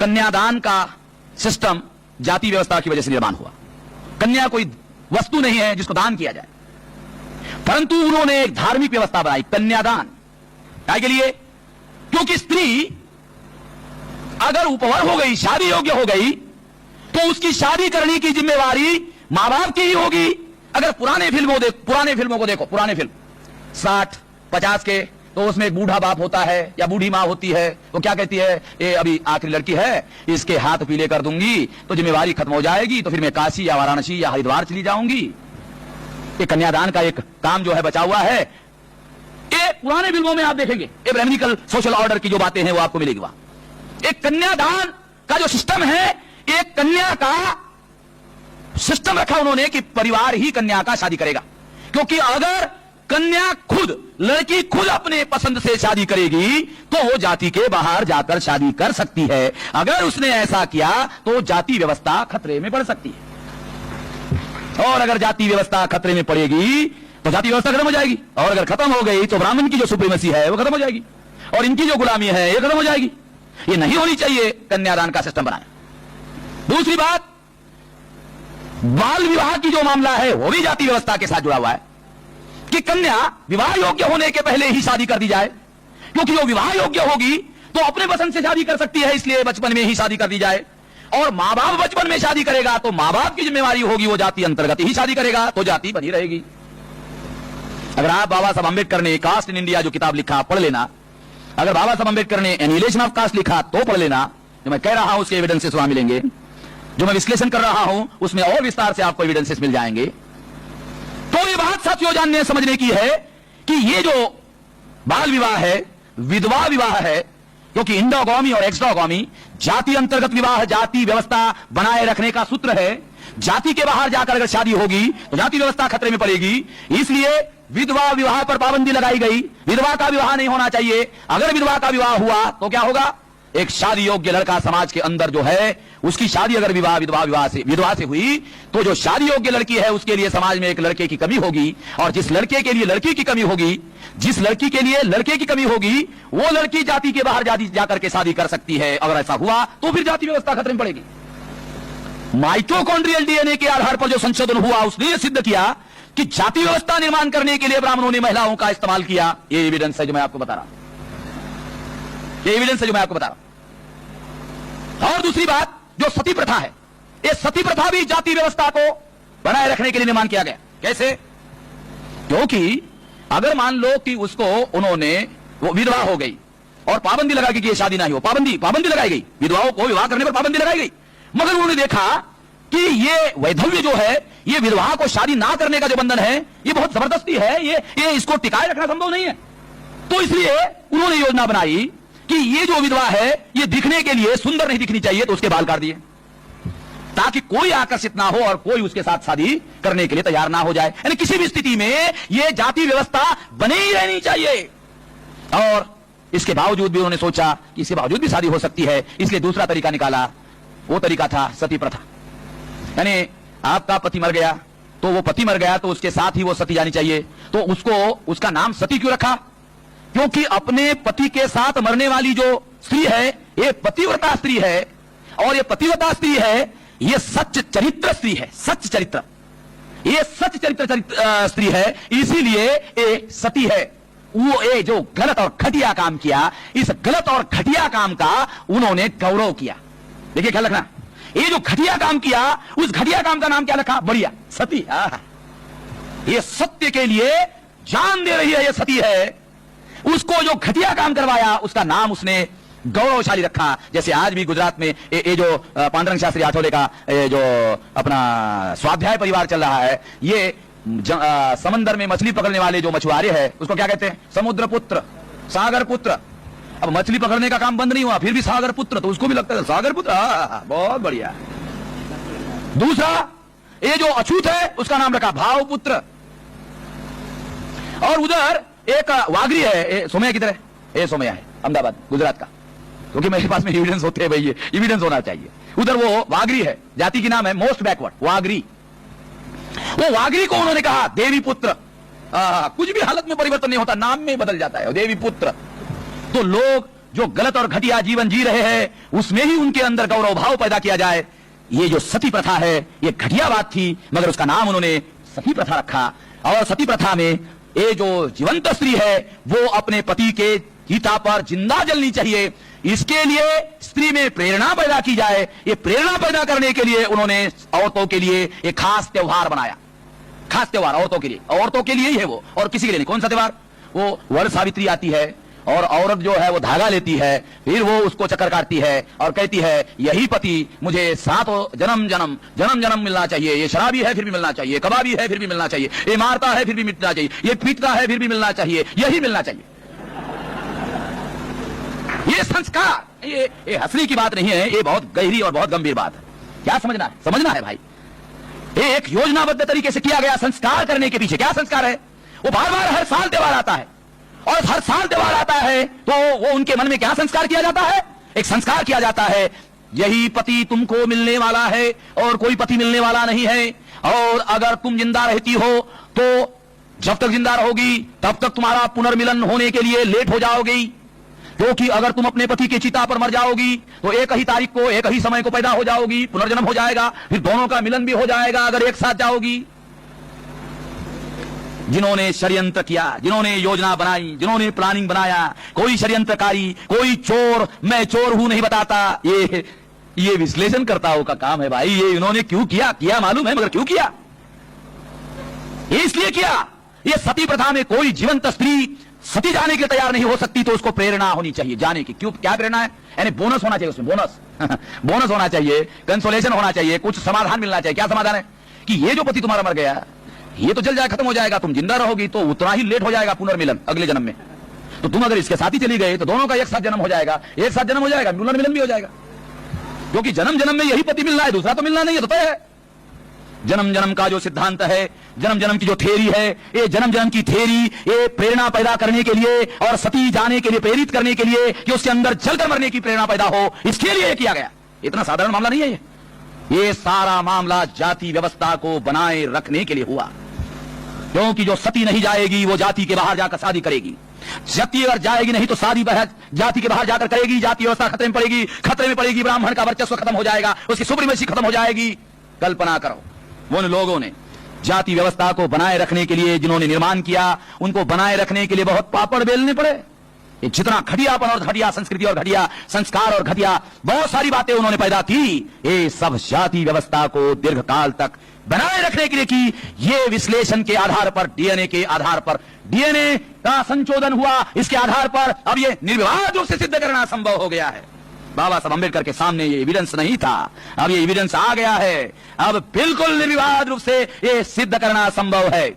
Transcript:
कन्यादान का सिस्टम जाति व्यवस्था की वजह से निर्माण हुआ। कन्या कोई वस्तु नहीं है जिसको दान किया जाए, परंतु उन्होंने एक धार्मिक व्यवस्था बनाई, कन्यादान। क्या के लिए? क्योंकि स्त्री अगर उपवर हो गई, शादी योग्य हो गई, तो उसकी शादी करने की जिम्मेवारी मां बाप की ही होगी। अगर पुराने फिल्मों को देखो, पुराने फिल्म 60-50 के, तो उसमें एक बूढ़ा बाप होता है या बूढ़ी मां होती है, तो क्या कहती है, ये अभी आखिरी लड़की है, इसके हाथ पीले कर दूंगी तो जिम्मेवारी खत्म हो जाएगी, तो फिर मैं काशी या वाराणसी या हरिद्वार चली जाऊंगी। ये कन्यादान का एक काम जो है बचा हुआ है। ये पुराने फिल्मों में आप देखेंगे, एब्राह्मणिकल सोशल ऑर्डर की जो बातें हैं वो आपको मिलेगी वहां। एक कन्यादान का जो सिस्टम है, एक कन्या का सिस्टम रखा उन्होंने कि परिवार ही कन्या का शादी करेगा। क्योंकि अगर कन्या खुद, लड़की खुद अपने पसंद से शादी करेगी तो वो जाति के बाहर जाकर शादी कर सकती है। अगर उसने ऐसा किया तो जाति व्यवस्था खतरे में पड़ सकती है, और अगर जाति व्यवस्था खतरे में पड़ेगी तो जाति व्यवस्था खत्म हो जाएगी, और अगर खत्म हो गई तो ब्राह्मण की जो सुप्रीमेसी है वो खत्म हो जाएगी, और इनकी जो गुलामी है ये खत्म हो जाएगी। ये नहीं होनी चाहिए, कन्यादान का सिस्टम बनाए। दूसरी बात, बाल विवाह की जो मामला है वो भी जाति व्यवस्था के साथ जुड़ा हुआ है कि कन्या विवाह योग्य होने के पहले ही शादी कर दी जाए, क्योंकि वो विवाह योग्य होगी तो अपने पसंद से शादी कर सकती है, इसलिए बचपन में ही शादी कर दी जाए। और मां बाप बचपन में शादी करेगा तो मां बाप की जिम्मेवारी होगी, वो जाति अंतर्गत ही शादी करेगा तो जाति बनी रहेगी। अगर आप बाबा साहब अम्बेडकर ने कास्ट इन इंडिया जो किताब लिखा पढ़ लेना, अगर बाबा साहब अम्बेडकर ने एनिहिलेशन ऑफ कास्ट लिखा तो पढ़ लेना। जो मैं कह रहा हूं उसके एविडेंसेस वहां मिलेंगे, जो मैं विश्लेषण कर रहा हूं उसमें और विस्तार से आपको एविडेंसेस मिल जाएंगे। तो ये बात साथियों जानने समझने की है कि ये जो बाल विवाह है, विधवा विवाह है, क्योंकि इंडोगामी और एक्सडोगामी जाति अंतर्गत विवाह जाति व्यवस्था बनाए रखने का सूत्र है। जाति के बाहर जाकर अगर शादी होगी तो जाति व्यवस्था खतरे में पड़ेगी, इसलिए विधवा विवाह पर पाबंदी लगाई गई। विधवा का विवाह नहीं होना चाहिए। अगर विधवा का विवाह हुआ तो क्या होगा, एक शादी योग्य लड़का समाज के अंदर जो है उसकी शादी अगर विधवा से हुई तो जो शादी योग्य लड़की है उसके लिए समाज में एक लड़के की कमी होगी, और जिस लड़के के लिए लड़की की कमी होगी, जिस लड़की के लिए लड़के की कमी होगी, वो लड़की जाति के बाहर जाकर के शादी कर सकती है। अगर ऐसा हुआ तो फिर जाति व्यवस्था खतरे में पड़ेगी। माइटोकॉन्ड्रियल डीएनए के आधार पर जो संशोधन हुआ उसने यह सिद्ध किया कि जाति व्यवस्था निर्माण करने के लिए ब्राह्मणों ने महिलाओं का इस्तेमाल किया। ये एविडेंस है जो मैं आपको बता रहा हूं। और दूसरी बात, जो सती प्रथा है, ये सती प्रथा भी जाति व्यवस्था को बनाए रखने के लिए निर्माण किया गया। कैसे? क्योंकि अगर मान लो कि उसको उन्होंने, वो विधवा हो गई और पाबंदी लगा कि ये शादी ना हो, पाबंदी लगाई गई, विधवाओं को विवाह करने पर पाबंदी लगाई गई, मगर उन्होंने देखा कि ये वैधव्य जो है, ये विधवा को शादी ना करने का जो बंधन है, ये बहुत जबरदस्ती है, ये इसको टिकाए रखना संभव नहीं है। तो इसलिए उन्होंने योजना बनाई कि ये जो विधवा है ये दिखने के लिए सुंदर नहीं दिखनी चाहिए, तो उसके बाल काट दिए ताकि कोई आकर्षित ना हो और कोई उसके साथ शादी करने के लिए तैयार ना हो जाए। यानी किसी भी स्थिति में ये जाति व्यवस्था बनी ही रहनी चाहिए। और इसके बावजूद भी उन्होंने सोचा कि इसके बावजूद भी शादी हो सकती है, इसलिए दूसरा तरीका निकाला। वो तरीका था सती प्रथा। यानी आपका पति मर गया तो वो पति मर गया तो उसके साथ ही वो सती जानी चाहिए। तो उसका नाम सती क्यों रखा? क्योंकि अपने पति के साथ मरने वाली जो स्त्री है ये पतिव्रता स्त्री है, और ये पतिव्रता स्त्री है, ये सच्च चरित्र स्त्री है। सच्च चरित्र, ये सच्च चरित्र स्त्री है, इसीलिए ये सती है। वो ये जो गलत और घटिया काम किया, इस गलत और घटिया काम का उन्होंने गौरव किया। देखिए ख्याल रखना, ये जो घटिया काम किया, उस घटिया काम का नाम क्या रखा? बढ़िया, सती। ये सत्य के लिए जान दे रही है, ये सती है। उसको जो घटिया काम करवाया उसका नाम उसने गौरवशाली रखा। जैसे आज भी गुजरात में ये जो पांडुरंग शास्त्री आठवले का जो अपना स्वाध्याय परिवार चल रहा है, ये समंदर में मछली पकड़ने वाले जो मछुआरे हैं उसको क्या कहते हैं? समुद्र पुत्र, सागर पुत्र। अब मछली पकड़ने का काम बंद नहीं हुआ, फिर भी सागर पुत्र, तो उसको भी लगता है सागर पुत्र। बहुत बढ़िया। दूसरा, ये जो अछूत है उसका नाम रखा भाव पुत्र। और उधर एक वागरी है, सोमया की तरह, ये सोमया है अहमदाबाद गुजरात का, क्योंकि मेरे पास में एविडेंस होते हैं भाई, ये एविडेंस होना चाहिए। उधर वो वागरी है, जाति की नाम है मोस्ट बैकवर्ड, वागरी। वो वागरी को उन्होंने कहा देवी पुत्र। कुछ भी हालत में परिवर्तन नहीं होता, नाम में बदल जाता है देवी पुत्र। तो लोग जो गलत और घटिया जीवन जी रहे हैं उसमें ही उनके अंदर गौरव भाव पैदा किया जाए। ये जो सती प्रथा है ये घटिया बात थी, मगर उसका नाम उन्होंने सती प्रथा रखा। और सती प्रथा में ये जो जीवंत स्त्री है वो अपने पति के चिता पर जिंदा जलनी चाहिए। इसके लिए स्त्री में प्रेरणा पैदा की जाए। ये प्रेरणा पैदा करने के लिए उन्होंने औरतों के लिए एक खास त्योहार बनाया। खास त्योहार औरतों के लिए ही है वो, और किसी के लिए नहीं। कौन सा त्योहार? वो वट सावित्री आती है और औरत जो है वो धागा लेती है, फिर वो उसको चक्कर काटती है और कहती है यही पति मुझे सातों जन्म जन्म मिलना चाहिए। ये शराबी है फिर भी मिलना चाहिए, कबाबी है फिर भी मिलना चाहिए, ये मारता है फिर भी मिलना चाहिए, ये पीटता है फिर भी मिलना चाहिए, यही मिलना चाहिए। ये संस्कार, ये हंसने की बात नहीं है, ये बहुत गहरी और बहुत गंभीर बात है। क्या समझना है भाई। एक योजनाबद्ध तरीके से किया गया संस्कार करने के पीछे क्या संस्कार है? वो बार बार हर साल त्योहार आता है, और हर साल त्योहार आता है तो वो उनके मन में क्या संस्कार किया जाता है? एक संस्कार किया जाता है यही पति तुमको मिलने वाला है और कोई पति मिलने वाला नहीं है, और अगर तुम जिंदा रहती हो तो जब तक जिंदा रहोगी तब तक तुम्हारा पुनर्मिलन होने के लिए लेट हो जाओगी, क्योंकि अगर तुम अपने पति के चिता पर मर जाओगी तो एक ही तारीख को एक ही समय को पैदा हो जाओगी, पुनर्जन्म हो जाएगा, फिर दोनों का मिलन भी हो जाएगा अगर एक साथ जाओगी। जिन्होंने षड्यंत्र किया, जिन्होंने योजना बनाई, जिन्होंने प्लानिंग बनाया, कोई षड्यंत्रकारी, कोई चोर, मैं चोर हूं नहीं बताता, ये विश्लेषणकर्ताओं का काम है भाई। ये इन्होंने क्यों किया मालूम है, मगर क्यों किया? इसलिए किया। ये सती प्रथा में कोई जीवंत स्त्री सती जाने के लिए तैयार नहीं हो सकती तो उसको प्रेरणा होनी चाहिए जाने की। क्यों? क्या प्रेरणा है? यानी बोनस होना चाहिए उसमें, बोनस होना चाहिए, कंसोलेशन होना चाहिए, कुछ समाधान मिलना चाहिए। क्या समाधान है? कि ये जो पति तुम्हारा मर गया ये तो जल जाए, खत्म हो जाएगा, तुम जिंदा रहोगी तो उतना ही लेट हो जाएगा पुनर्मिलन अगले जन्म में। तो तुम अगर इसके साथ ही चली गई तो दोनों का एक साथ जन्म हो जाएगा, पुनर्मिलन भी हो जाएगा, क्योंकि जन्म जन्म में यही पति मिलना है, दूसरा तो मिलना नहीं है, तो तय है। जन्म जन्म का जो सिद्धांत है, जन्म जन्म की जो थ्योरी है, ये जन्म जन्म की थ्योरी ये प्रेरणा पैदा करने के लिए और सती जाने के लिए प्रेरित करने के लिए कि उसके अंदर जलकर मरने की प्रेरणा पैदा हो, इसके लिए किया गया। इतना साधारण मामला नहीं है ये सारा मामला जाति व्यवस्था को बनाए रखने के लिए हुआ। क्योंकि जो सती नहीं जाएगी वो जाति के बाहर जाकर शादी करेगी, सती अगर जाएगी नहीं तो शादी जाति के बाहर जाकर करेगी, जाति व्यवस्था खतरे में पड़ेगी, ब्राह्मण का वर्चस्व खत्म हो जाएगा, उसकी सुप्रीमेसी खत्म हो जाएगी। कल्पना करो उन लोगों ने जाति व्यवस्था को बनाए रखने के लिए जिन्होंने निर्माण किया, उनको बनाए रखने के लिए बहुत पापड़ बेलने पड़े। ये जितना घटियापन और घटिया संस्कृति और घटिया संस्कार और घटिया बहुत सारी बातें उन्होंने पैदा की, ये सब जाति व्यवस्था को दीर्घकाल तक बनाए रखने के लिए की। ये विश्लेषण के आधार पर, डीएनए के आधार पर, डीएनए का संशोधन हुआ, इसके आधार पर अब ये निर्विवाद रूप से सिद्ध करना संभव हो गया है। बाबा साहब अम्बेडकर के सामने ये एविडेंस नहीं था, अब ये एविडेंस आ गया है, अब बिल्कुल निर्विवाद रूप से ये सिद्ध करना संभव है।